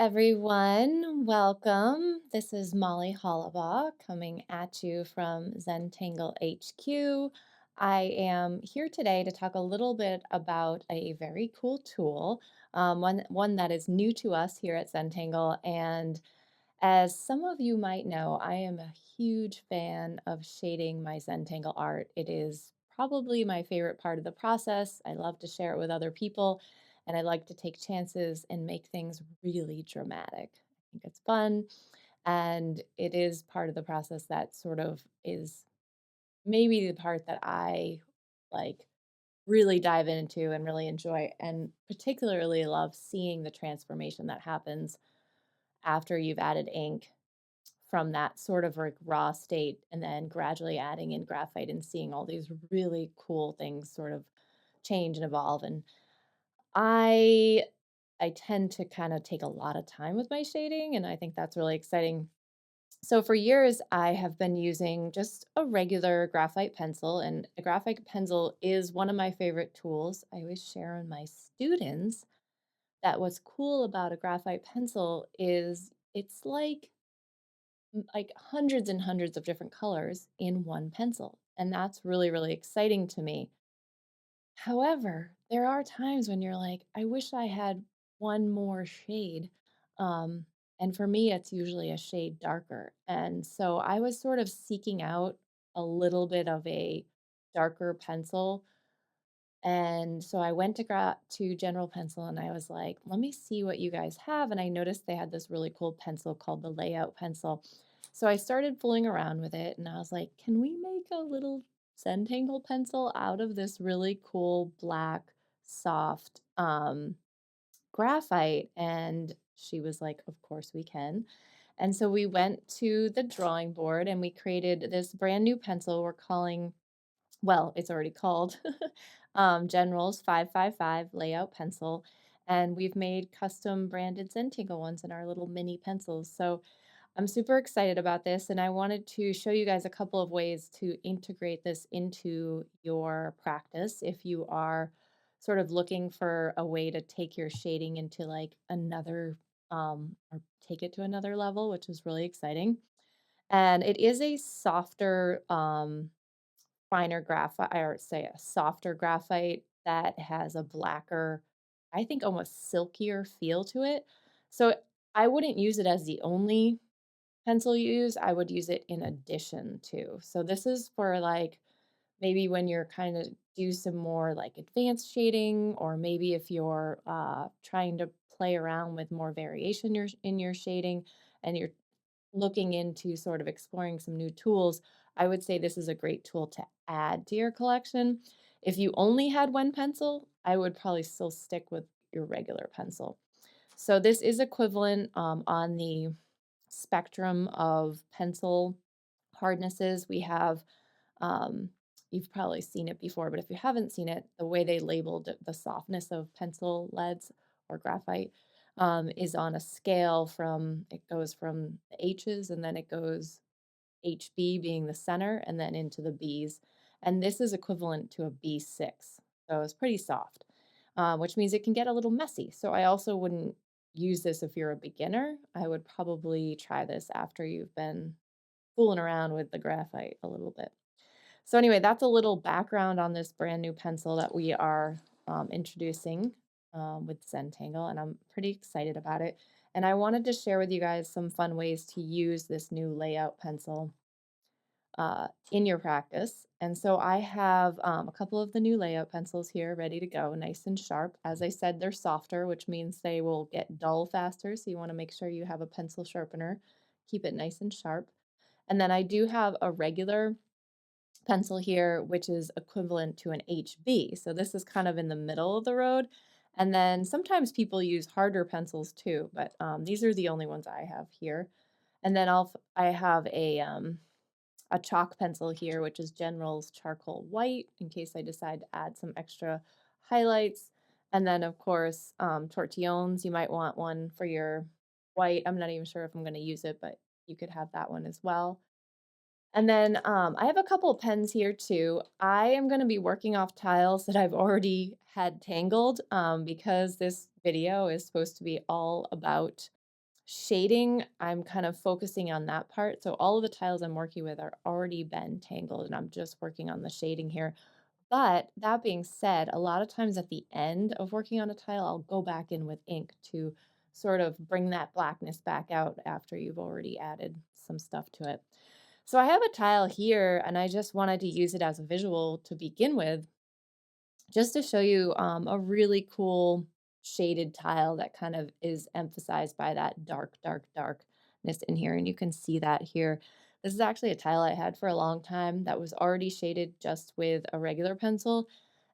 everyone. Welcome. This is Molly Hollabaugh coming at you from Zentangle HQ. I am here today to talk a little bit about a very cool tool, one that is new to us here at Zentangle. And as some of you might know, I am a huge fan of shading my Zentangle art. It is probably my favorite part of the process. I love to share it with other people, and I like to take chances and make things really dramatic. I think it's fun, and it is part of the process that sort of is maybe the part that I like really dive into and really enjoy, and particularly love seeing the transformation that happens after you've added ink from that sort of like raw state and then gradually adding in graphite and seeing all these really cool things sort of change and evolve. And I I tend to kind of take a lot of time with my shading, and I think that's really exciting. So for years I have been using just a regular graphite pencil, and a graphite pencil is one of my favorite tools. I always share with my students that what's cool about a graphite pencil is it's like hundreds and hundreds of different colors in one pencil. And that's really, really exciting to me. However, there are times when you're like, I wish I had one more shade. Um, and for me, it's usually a shade darker. And so I was sort of seeking out a little bit of a darker pencil, and so I went to General Pencil and I was like, let me see what you guys have. And I noticed they had this really cool pencil called the layout pencil. So I started fooling around with it and I was like, can we make a little Zentangle pencil out of this really cool black soft graphite? And she was like, of course we can. And so we went to the drawing board and we created this brand new pencil we're calling, well, it's already called General's 555 Layout Pencil. And we've made custom branded Zentangle ones in our little mini pencils. So I'm super excited about this. And I wanted to show you guys a couple of ways to integrate this into your practice if you are sort of looking for a way to take your shading into like another, or take it to another level, which is really exciting. And it is a softer, finer graphite, or say a softer graphite that has a blacker, I think almost silkier feel to it. So I wouldn't use it as the only pencil you use. I would use it in addition to. So this is for like maybe when you're kind of do some more like advanced shading, or maybe if you're trying to play around with more variation in your shading and you're looking into sort of exploring some new tools, I would say this is a great tool to add to your collection. If you only had one pencil, I would probably still stick with your regular pencil. So this is equivalent on the spectrum of pencil hardnesses. We have, um, you've probably seen it before, but if you haven't seen it, the way they labeled the softness of pencil leads or graphite is on a scale from, it goes from the H's and then it goes HB being the center and then into the B's. And this is equivalent to a B6. So it's pretty soft, which means it can get a little messy. So I also wouldn't use this if you're a beginner. I would probably try this after you've been fooling around with the graphite a little bit. So anyway, that's a little background on this brand new pencil that we are introducing with Zentangle, and I'm pretty excited about it. And I wanted to share with you guys some fun ways to use this new layout pencil in your practice. And so I have a couple of the new layout pencils here ready to go, nice and sharp. As I said, they're softer, which means they will get dull faster. So you want to make sure you have a pencil sharpener, keep it nice and sharp. And then I do have a regular pencil here, which is equivalent to an HB. So this is kind of in the middle of the road. And then sometimes people use harder pencils too, but these are the only ones I have here. And then I have a chalk pencil here, which is General's Charcoal White, in case I decide to add some extra highlights. And then, of course, tortillones, you might want one for your white. I'm not even sure if I'm going to use it, but you could have that one as well. And then I have a couple of pens here too. I am going to be working off tiles that I've already had tangled because this video is supposed to be all about Shading, I'm kind of focusing on that part. So all of the tiles I'm working with are already been tangled and I'm just working on the shading here. But that being said, a lot of times at the end of working on a tile, I'll go back in with ink to sort of bring that blackness back out after you've already added some stuff to it. So I have a tile here and I just wanted to use it as a visual to begin with, just to show you a really cool shaded tile that kind of is emphasized by that darkness in here. And you can see that here. This is actually a tile I had for a long time that was already shaded just with a regular pencil.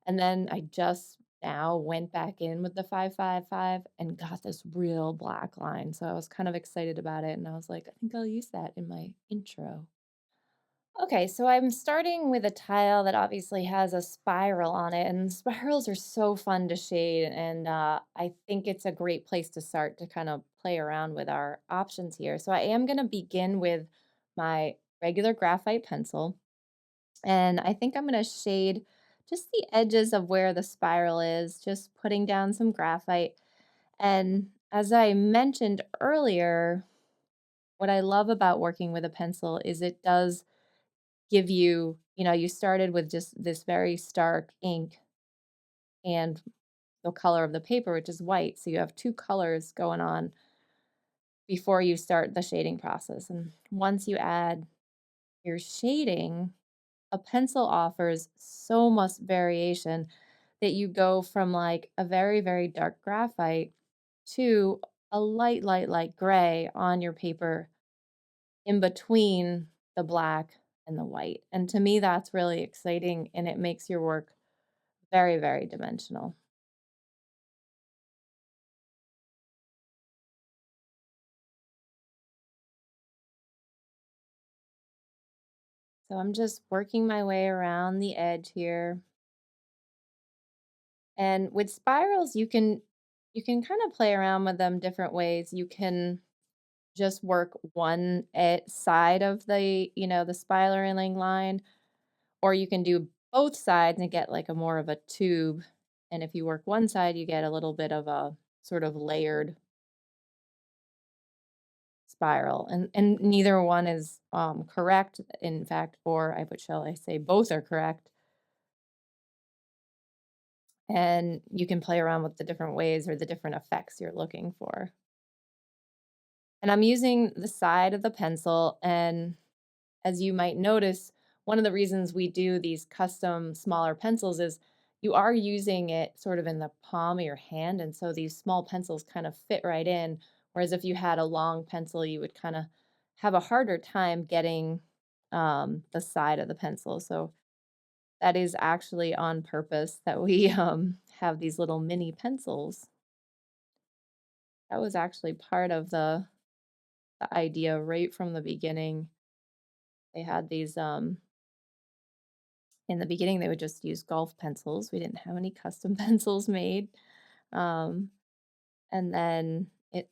And then I just now went back in with the 555 and got this real black line. So I was kind of excited about it. And I was like, I think I'll use that in my intro. Okay, so I'm starting with a tile that obviously has a spiral on it, and spirals are so fun to shade. And I think it's a great place to start to kind of play around with our options here. So I am going to begin with my regular graphite pencil, and I think I'm going to shade just the edges of where the spiral is, just putting down some graphite. And as I mentioned earlier, what I love about working with a pencil is it does give you, you started with just this very stark ink and the color of the paper, which is white. So you have two colors going on before you start the shading process. And once you add your shading, a pencil offers so much variation that you go from like a very, very dark graphite to a light gray on your paper in between the black and the white. And to me, that's really exciting and it makes your work very, very dimensional. So I'm just working my way around the edge here. And with spirals, you can kind of play around with them different ways. You can just work one side of the spiraling line, or you can do both sides and get like a more of a tube. And if you work one side, you get a little bit of a sort of layered spiral, and neither one is correct, in fact, or I would shall I say both are correct. And you can play around with the different ways or the different effects you're looking for. And I'm using the side of the pencil, and as you might notice, one of the reasons we do these custom smaller pencils is you are using it sort of in the palm of your hand. And so these small pencils kind of fit right in. Whereas if you had a long pencil, you would kind of have a harder time getting the side of the pencil. So that is actually on purpose that we have these little mini pencils. That was actually part of the idea right from the beginning. They had these in the beginning, they would just use golf pencils. We didn't have any custom pencils made. Um, and then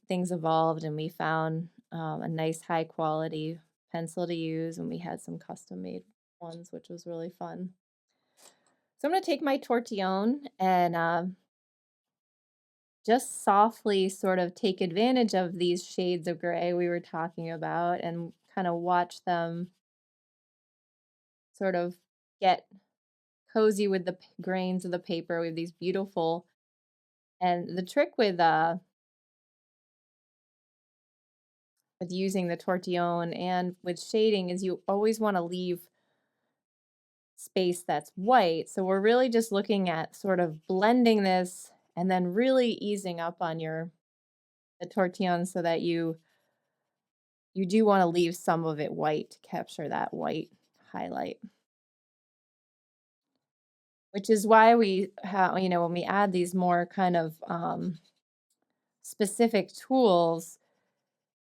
things evolved, and we found a nice high quality pencil to use, and we had some custom made ones, which was really fun. So I'm going to take my tortillon and just softly sort of take advantage of these shades of gray we were talking about and kind of watch them sort of get cozy with the grains of the paper. We have these beautiful, and the trick with using the tortillon and with shading is you always want to leave space that's white. So we're really just looking at sort of blending this and then really easing up on the tortillon so that you do want to leave some of it white to capture that white highlight. Which is why we have, when we add these more kind of specific tools,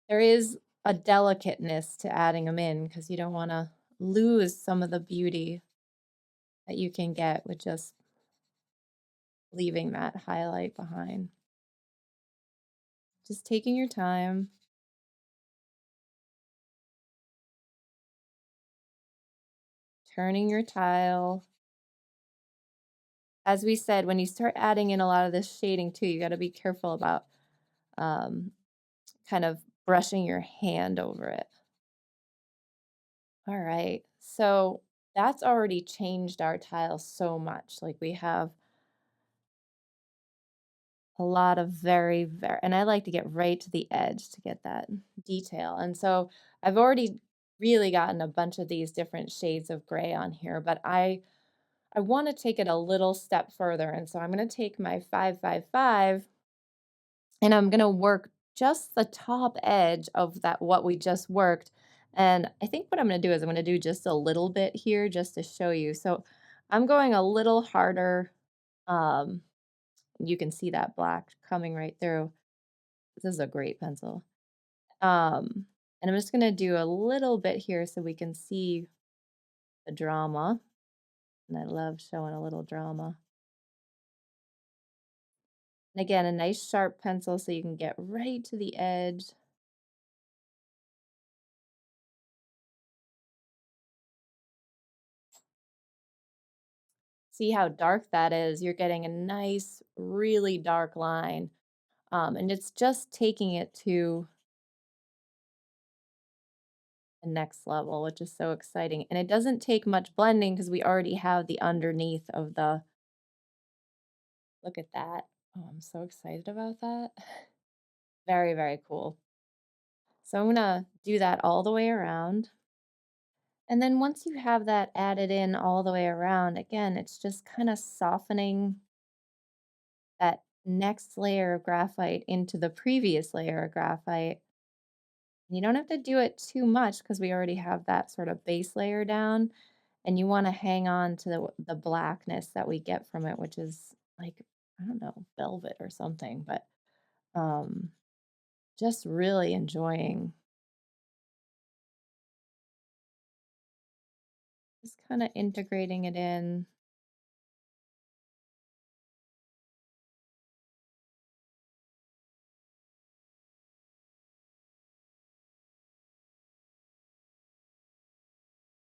there is a delicateness to adding them in because you don't want to lose some of the beauty that you can get with just leaving that highlight behind. Just taking your time, turning your tile. As we said, when you start adding in a lot of this shading too, you got to be careful about um, kind of brushing your hand over it. All right. So that's already changed our tile so much. Like we have a lot of very, and I like to get right to the edge to get that detail. And so I've already really gotten a bunch of these different shades of gray on here, but I want to take it a little step further. And so I'm going to take my 555 and I'm going to work just the top edge of that what we just worked. And I think what I'm going to do is I'm going to do just a little bit here just to show you. So I'm going a little harder. Um, you can see that black coming right through. This is a great pencil. And I'm just going to do a little bit here so we can see the drama. And I love showing a little drama. And again, a nice sharp pencil so you can get right to the edge. See how dark that is? You're getting a nice, really dark line. And it's just taking it to the next level, which is so exciting. And it doesn't take much blending because we already have the underneath of the, look at that. Oh, I'm so excited about that. Very cool. So I'm gonna do that all the way around. And then once you have that added in all the way around, again, it's just kind of softening that next layer of graphite into the previous layer of graphite. You don't have to do it too much because we already have that sort of base layer down. And you want to hang on to the blackness that we get from it, which is like, I don't know, velvet or something, but um, just really enjoying just kind of integrating it in,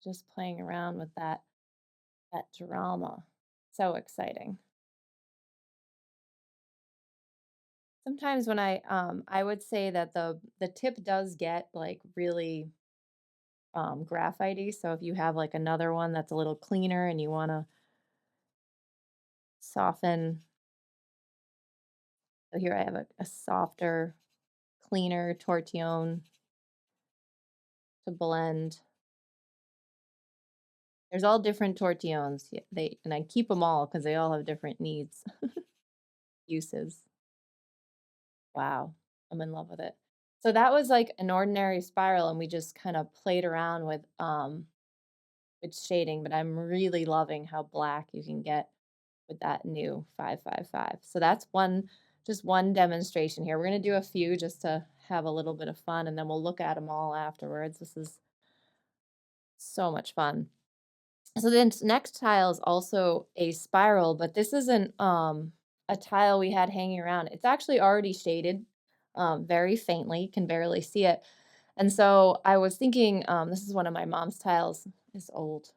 just playing around with that drama. So exciting. Sometimes when I would say that the tip does get like really graphitey. So if you have like another one that's a little cleaner and you want to soften, so here I have a softer, cleaner tortillon to blend. There's all different tortillons. They and I keep them all because they all have different needs, uses. Wow, I'm in love with it. So that was like an ordinary spiral, and we just kind of played around with shading. But I'm really loving how black you can get with that new 555. So that's just one demonstration here. We're gonna do a few just to have a little bit of fun, and then we'll look at them all afterwards. This is so much fun. So then next tile is also a spiral, but this isn't a tile we had hanging around. It's actually already shaded very faintly, you can barely see it. And so I was thinking, this is one of my mom's tiles. It's old.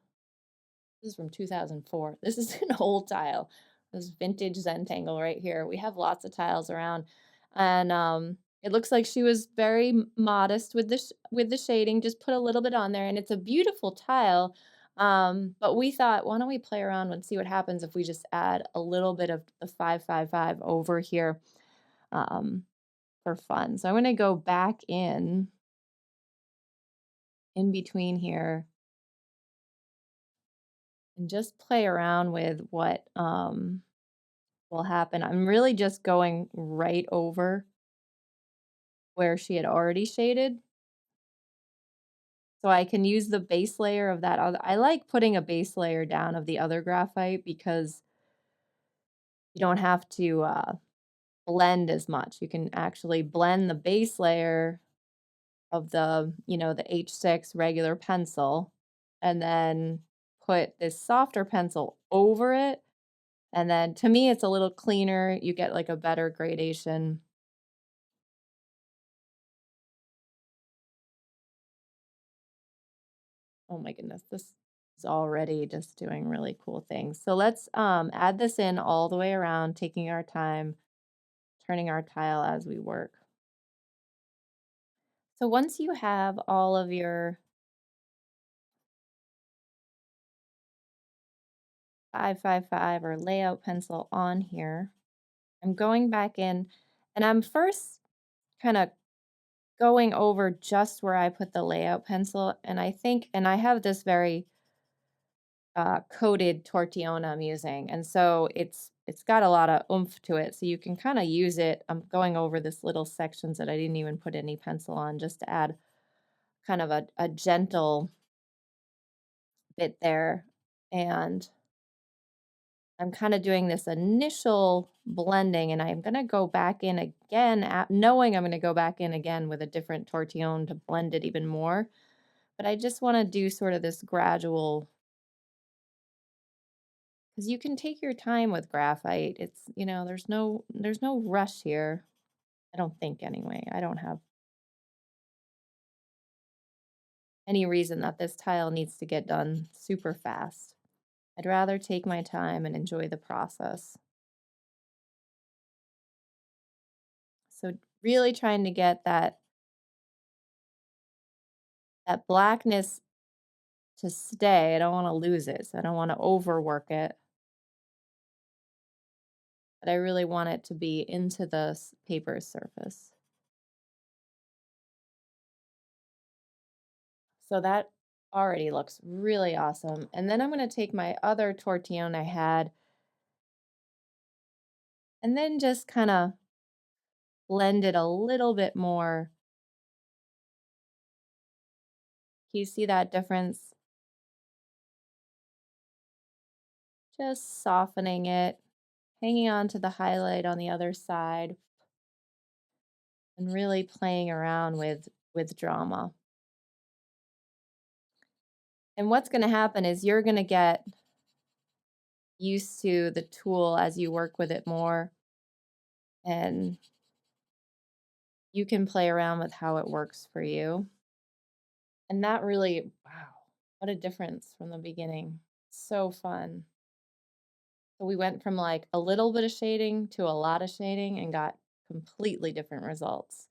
This is from 2004. This is an old tile. This vintage Zentangle right here. We have lots of tiles around, and it looks like she was very modest with with the shading. Just put a little bit on there, and it's a beautiful tile. But we thought, why don't we play around and see what happens if we just add a little bit of the 555 over here um, for fun. So I'm going to go back in between here and just play around with what will happen. I'm really just going right over where she had already shaded. So I can use the base layer of that other. I like putting a base layer down of the other graphite because you don't have to blend as much. You can actually blend the base layer of the H6 regular pencil and then put this softer pencil over it. And then to me, it's a little cleaner. You get like a better gradation. Oh my goodness, this is already just doing really cool things. So let's add this in all the way around, taking our time, turning our tile as we work. So once you have all of your 555 or layout pencil on here, I'm going back in and I'm first kind of going over just where I put the layout pencil. And I think, and I have this very coated tortillona I'm using, and so it's got a lot of oomph to it. So you can kind of use it. I'm going over this little sections that I didn't even put any pencil on, just to add kind of a gentle bit there. And I'm kind of doing this initial blending, and I'm going to go back in again, knowing I'm going to go back in again with a different tortillon to blend it even more. But I just want to do sort of this gradual, because you can take your time with graphite. It's, there's no rush here. I don't think anyway. I don't have any reason that this tile needs to get done super fast. I'd rather take my time and enjoy the process. So really trying to get that blackness to stay. I don't want to lose it. So I don't want to overwork it. But I really want it to be into the paper surface. So that already looks really awesome. And then I'm going to take my other tortillon I had and then just kind of blend it a little bit more. Can you see that difference? Just softening it, hanging on to the highlight on the other side, and really playing around with drama. And what's going to happen is you're going to get used to the tool as you work with it more, and you can play around with how it works for you. And that really, wow, what a difference from the beginning. So fun. So we went from like a little bit of shading to a lot of shading and got completely different results.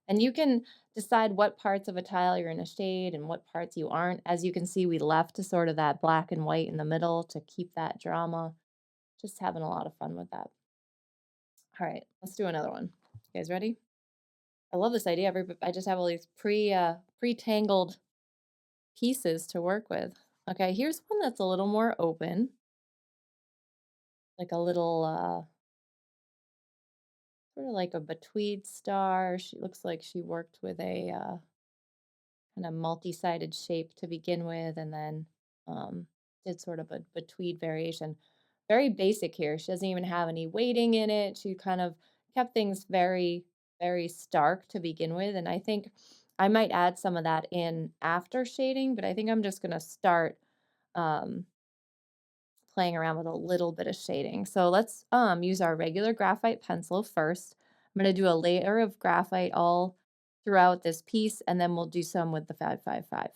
And you can decide what parts of a tile you're going to shade and what parts you aren't. As you can see, we left to sort of that black and white in the middle to keep that drama. Just having a lot of fun with that. All right, let's do another one. You guys ready? I love this idea. I just have all these pre-tangled pieces to work with. Okay, here's one that's a little more open, like a little sort of like a betweed star. She looks like she worked with a kind of multi-sided shape to begin with, and then um, did sort of a betweed variation. Very basic here. She doesn't even have any weighting in it. She kind of kept things very, very stark to begin with, and I think I might add some of that in after shading, but I think I'm just going to start um, playing around with a little bit of shading. So let's use our regular graphite pencil first. I'm going to do a layer of graphite all throughout this piece, and then we'll do some with the 555.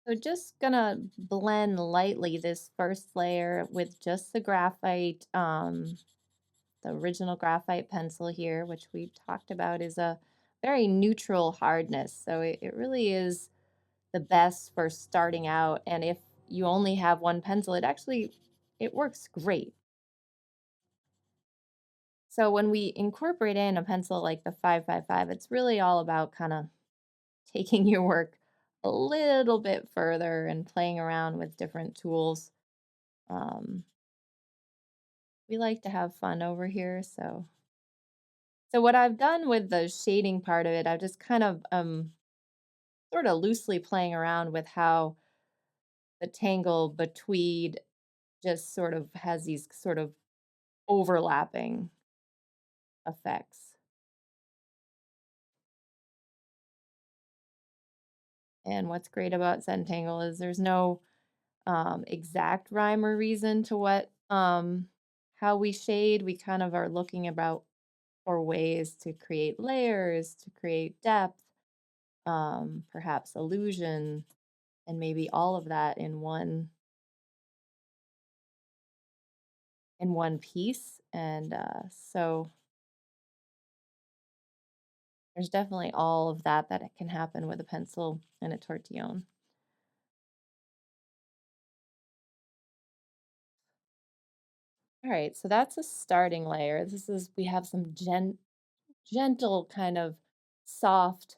So just gonna blend lightly this first layer with just the graphite, the original graphite pencil here, which we talked about is a very neutral hardness. So it really is the best for starting out. And if you only have one pencil, it works great. So when we incorporate in a pencil like the 555, it's really all about kind of taking your work a little bit further and playing around with different tools. Um, we like to have fun over here, so what I've done with the shading part of it, I've just kind of sort of loosely playing around with how the tangle between just sort of has these sort of overlapping effects. And what's great about Zentangle is there's no exact rhyme or reason to what how we shade. We kind of are looking about for ways to create layers, to create depth, perhaps illusion, and maybe all of that in one piece. And so there's definitely all of that that it can happen with a pencil and a tortillon. All right, so that's a starting layer. We have some gentle kind of soft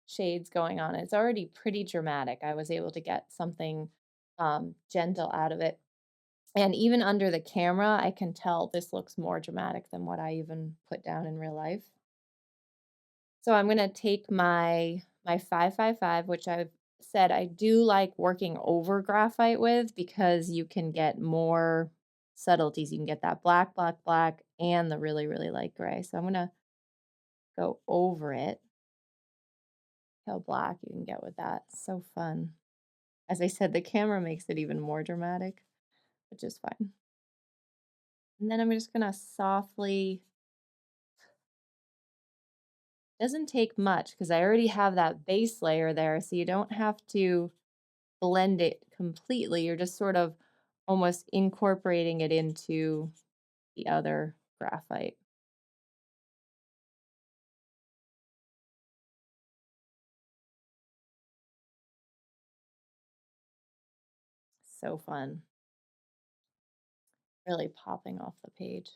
shades going on. It's already pretty dramatic. I was able to get something gentle out of it. And even under the camera, I can tell this looks more dramatic than what I even put down in real life. So I'm gonna take my 555, which I've said I do like working over graphite with because you can get more subtleties. You can get that black, black, black, and the really, really light gray. So I'm gonna go over it. How black you can get with that. So fun. As I said, the camera makes it even more dramatic, which is fine. And then I'm just gonna softly, doesn't take much because I already have that base layer there, so you don't have to blend it completely. You're just sort of almost incorporating it into the other graphite. So fun. Really popping off the page.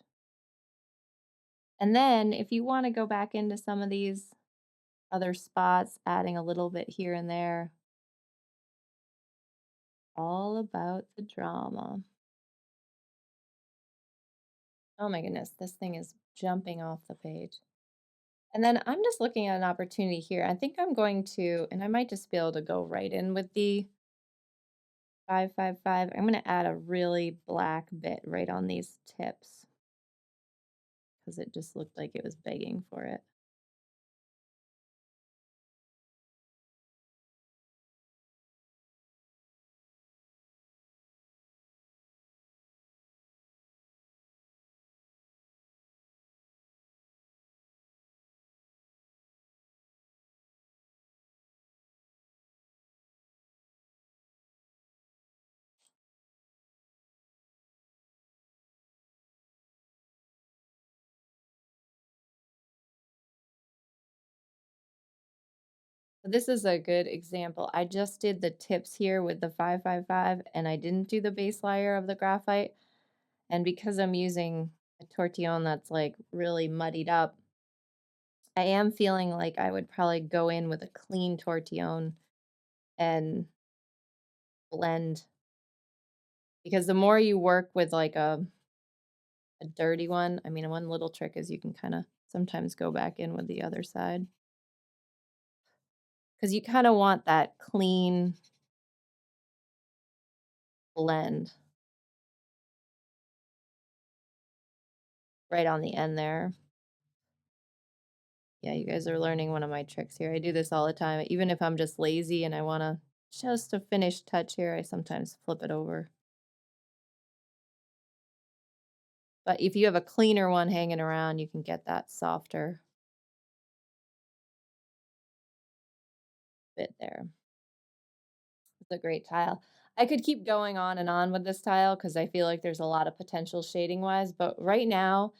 And then if you want to go back into some of these other spots, adding a little bit here and there, all about the drama. Oh my goodness, this thing is jumping off the page. And then I'm just looking at an opportunity here. I think I'm going to, and I might just be able to go right in with the 555. I'm going to add a really black bit right on these tips because it just looked like it was begging for it. So this is a good example. I just did the tips here with the 555 and I didn't do the base layer of the graphite. And because I'm using a tortillon that's like really muddied up, I am feeling like I would probably go in with a clean tortillon and blend, because the more you work with like a dirty one, I mean, one little trick is you can kind of sometimes go back in with the other side because you kind of want that clean blend right on the end there. Yeah, you guys are learning one of my tricks here. I do this all the time. Even if I'm just lazy and I want to just a finished touch here, I sometimes flip it over. But if you have a cleaner one hanging around, you can get that softer bit there. a great tile. I could keep going on and on with this tile because I feel like there's a lot of potential shading wise, but right now,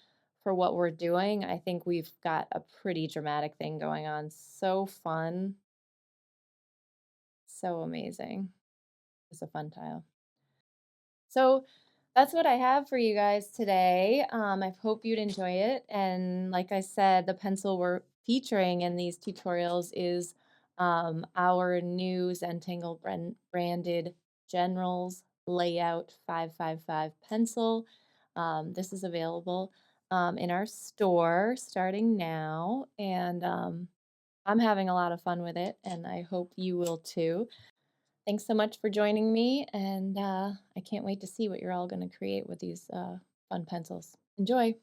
for what we're doing, I think we've got a pretty dramatic thing going on. So fun, so amazing. It's a fun tile. So that's what I have for you guys today. I hope you'd enjoy it. And like I said, the pencil we're featuring in these tutorials is our new Zentangle branded Generals Layout 555 pencil. This is available in our store starting now. And I'm having a lot of fun with it, and I hope you will too. Thanks so much for joining me, and I can't wait to see what you're all going to create with these fun pencils. Enjoy!